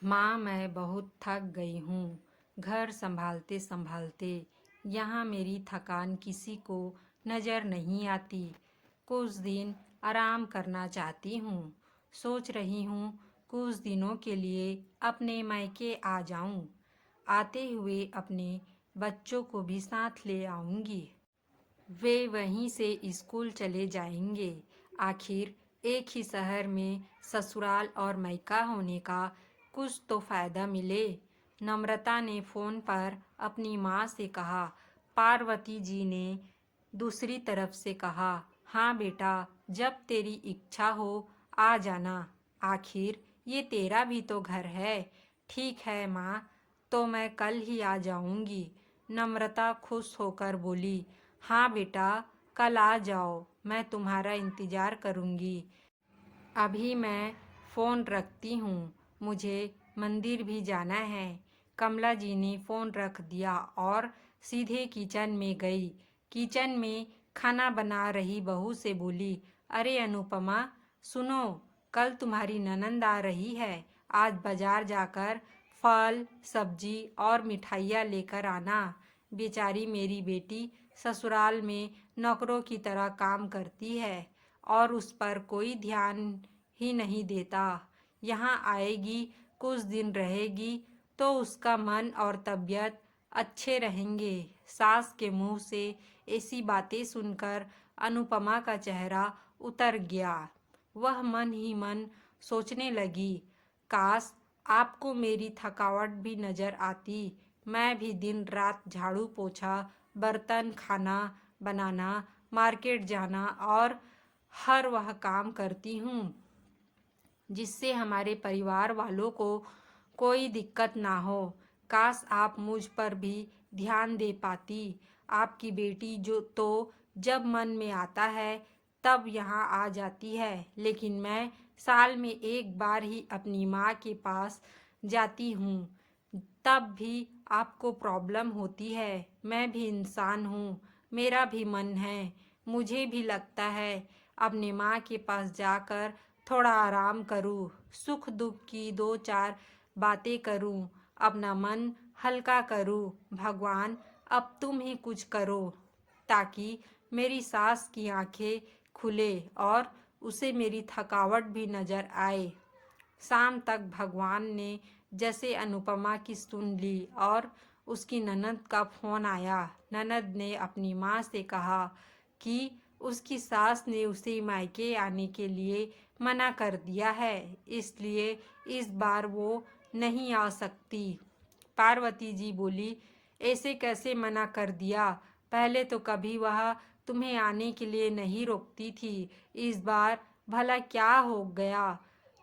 माँ, मैं बहुत थक गई हूँ। घर संभालते संभालते यहाँ मेरी थकान किसी को नज़र नहीं आती। कुछ दिन आराम करना चाहती हूँ। सोच रही हूँ कुछ दिनों के लिए अपने मायके आ जाऊँ। आते हुए अपने बच्चों को भी साथ ले आऊँगी। वे वहीं से स्कूल चले जाएंगे। आखिर एक ही शहर में ससुराल और मायका होने का कुछ तो फायदा मिले। नम्रता ने फोन पर अपनी माँ से कहा। पार्वती जी ने दूसरी तरफ से कहा, हाँ बेटा, जब तेरी इच्छा हो आ जाना। आखिर ये तेरा भी तो घर है। ठीक है माँ, तो मैं कल ही आ जाऊंगी। नम्रता खुश होकर बोली, हाँ बेटा, कल आ जाओ, मैं तुम्हारा इंतज़ार करूंगी। अभी मैं फ़ोन रखती हूँ, मुझे मंदिर भी जाना है। कमला जी ने फ़ोन रख दिया और सीधे किचन में गई। किचन में खाना बना रही बहू से बोली, अरे अनुपमा, सुनो, कल तुम्हारी ननंद आ रही है। आज बाजार जाकर फल, सब्जी और मिठाइयाँ लेकर आना। बेचारी मेरी बेटी ससुराल में नौकरों की तरह काम करती है और उस पर कोई ध्यान ही नहीं देता। यहाँ आएगी, कुछ दिन रहेगी तो उसका मन और तबीयत अच्छे रहेंगे। सास के मुंह से ऐसी बातें सुनकर अनुपमा का चेहरा उतर गया। वह मन ही मन सोचने लगी, काश आपको मेरी थकावट भी नजर आती। मैं भी दिन रात झाड़ू पोछा, बर्तन, खाना बनाना, मार्केट जाना और हर वह काम करती हूँ जिससे हमारे परिवार वालों को कोई दिक्कत ना हो। काश आप मुझ पर भी ध्यान दे पाती। आपकी बेटी जो तो जब मन में आता है तब यहाँ आ जाती है, लेकिन मैं साल में एक बार ही अपनी माँ के पास जाती हूँ। तब भी आपको प्रॉब्लम होती है। मैं भी इंसान हूँ, मेरा भी मन है। मुझे भी लगता है अपने माँ के पास जाकर थोड़ा आराम करूँ, सुख दुख की दो चार बातें करूँ, अपना मन हल्का करूँ। भगवान, अब तुम ही कुछ करो ताकि मेरी सास की आंखें खुले और उसे मेरी थकावट भी नजर आए। शाम तक भगवान ने जैसे अनुपमा की सुन ली और उसकी ननद का फोन आया। ननद ने अपनी माँ से कहा कि उसकी सास ने उसे मायके आने के लिए मना कर दिया है, इसलिए इस बार वो नहीं आ सकती। पार्वती जी बोली, ऐसे कैसे मना कर दिया? पहले तो कभी वह तुम्हें आने के लिए नहीं रोकती थी, इस बार भला क्या हो गया?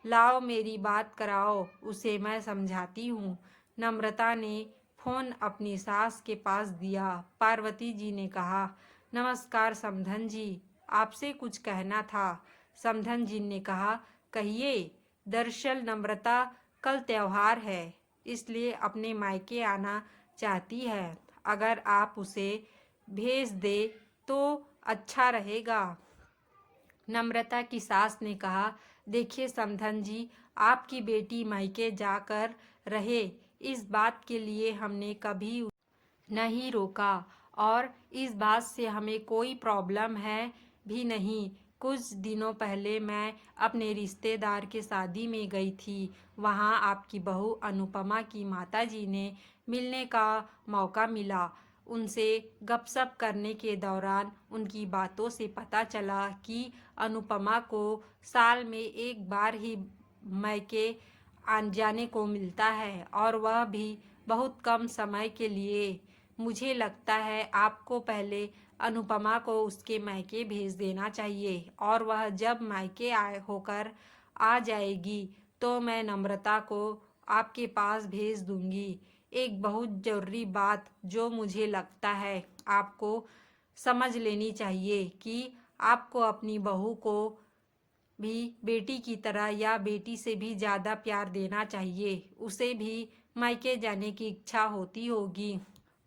लाओ मेरी बात कराओ, उसे मैं समझाती हूँ। नम्रता ने फोन अपनी सास के पास दिया। पार्वती जी ने कहा, नमस्कार समधन जी, आपसे कुछ कहना था। समधन जी ने कहा, कहिए। दरअसल नम्रता कल त्योहार है, इसलिए अपने मायके आना चाहती है। अगर आप उसे भेज दे तो अच्छा रहेगा। नम्रता की सास ने कहा, देखिए समधन जी, आपकी बेटी मायके जाकर रहे, इस बात के लिए हमने कभी नहीं रोका और इस बात से हमें कोई प्रॉब्लम है भी नहीं। कुछ दिनों पहले मैं अपने रिश्तेदार के शादी में गई थी। वहाँ आपकी बहू अनुपमा की माताजी ने मिलने का मौका मिला। उनसे गपशप करने के दौरान उनकी बातों से पता चला कि अनुपमा को साल में एक बार ही मायके जाने को मिलता है और वह भी बहुत कम समय के लिए। मुझे लगता है आपको पहले अनुपमा को उसके मायके भेज देना चाहिए और वह जब मायके आए होकर आ जाएगी तो मैं नम्रता को आपके पास भेज दूंगी। एक बहुत ज़रूरी बात जो मुझे लगता है आपको समझ लेनी चाहिए कि आपको अपनी बहू को भी बेटी की तरह या बेटी से भी ज़्यादा प्यार देना चाहिए। उसे भी मायके जाने की इच्छा होती होगी।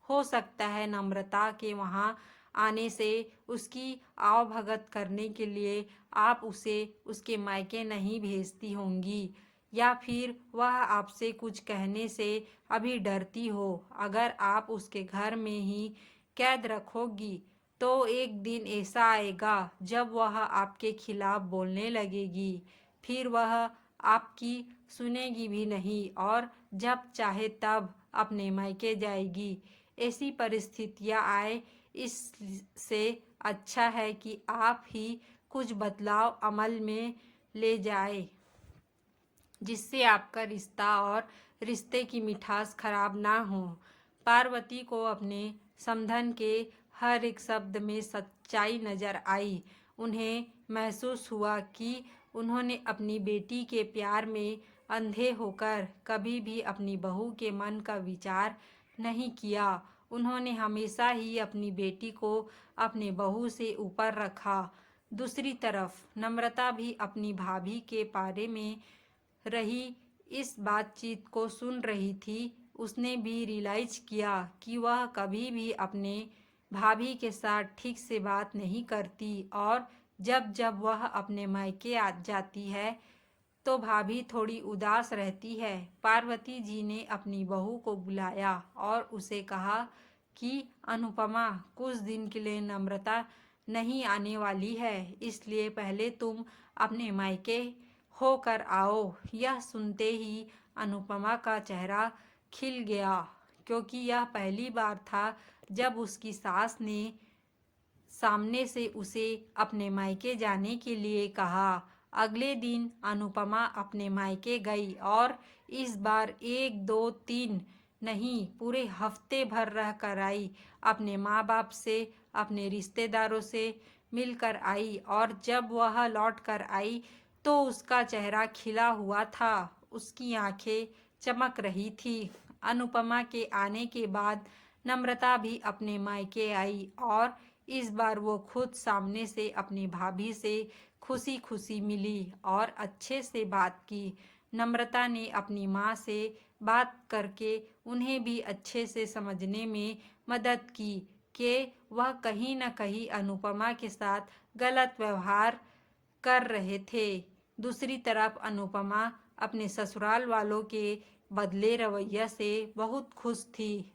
हो सकता है नम्रता के वहाँ आने से उसकी आवभगत करने के लिए आप उसे उसके मायके नहीं भेजती होंगी। या फिर वह आपसे कुछ कहने से अभी डरती हो। अगर आप उसके घर में ही कैद रखोगी तो एक दिन ऐसा आएगा जब वह आपके खिलाफ बोलने लगेगी। फिर वह आपकी सुनेगी भी नहीं और जब चाहे तब अपने मायके जाएगी। ऐसी परिस्थितियां आए इससे अच्छा है कि आप ही कुछ बदलाव अमल में ले जाए जिससे आपका रिश्ता और रिश्ते की मिठास खराब ना हो। पार्वती को अपने समधन के हर एक शब्द में सच्चाई नजर आई। उन्हें महसूस हुआ कि उन्होंने अपनी बेटी के प्यार में अंधे होकर कभी भी अपनी बहू के मन का विचार नहीं किया। उन्होंने हमेशा ही अपनी बेटी को अपने बहू से ऊपर रखा। दूसरी तरफ नम्रता भी अपनी भाभी के बारे में रही इस बातचीत को सुन रही थी। उसने भी रियलाइज किया कि वह कभी भी अपने भाभी के साथ ठीक से बात नहीं करती और जब जब वह अपने मायके आ जाती है तो भाभी थोड़ी उदास रहती है। पार्वती जी ने अपनी बहू को बुलाया और उसे कहा कि अनुपमा, कुछ दिन के लिए नम्रता नहीं आने वाली है, इसलिए पहले तुम अपने मायके होकर आओ। यह सुनते ही अनुपमा का चेहरा खिल गया क्योंकि यह पहली बार था जब उसकी सास ने सामने से उसे अपने मायके जाने के लिए कहा। अगले दिन अनुपमा अपने मायके गई और इस बार 1 2 3 नहीं, पूरे हफ्ते भर रह कर आई। अपने माँ बाप से, अपने रिश्तेदारों से मिलकर आई और जब वह लौट कर आई तो उसका चेहरा खिला हुआ था, उसकी आंखें चमक रही थी। अनुपमा के आने के बाद नम्रता भी अपने मायके आई और इस बार वो खुद सामने से अपनी भाभी से खुशी खुशी मिली और अच्छे से बात की। नम्रता ने अपनी माँ से बात करके उन्हें भी अच्छे से समझने में मदद की कि वह कहीं न कहीं अनुपमा के साथ गलत व्यवहार कर रहे थे। दूसरी तरफ अनुपमा अपने ससुराल वालों के बदले रवैया से बहुत खुश थी।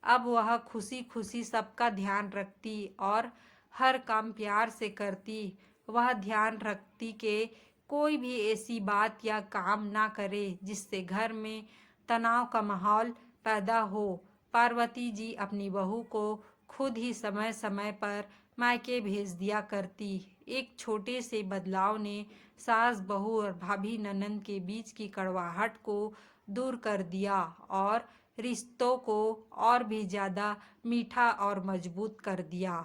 अब वह खुशी खुशी सबका ध्यान रखती और हर काम प्यार से करती। वह ध्यान रखती कि कोई भी ऐसी बात या काम ना करे जिससे घर में तनाव का माहौल पैदा हो। पार्वती जी अपनी बहू को खुद ही समय समय पर मायके भेज दिया करती। एक छोटे से बदलाव ने सास बहू और भाभी ननंद के बीच की कड़वाहट को दूर कर दिया और रिश्तों को और भी ज़्यादा मीठा और मजबूत कर दिया।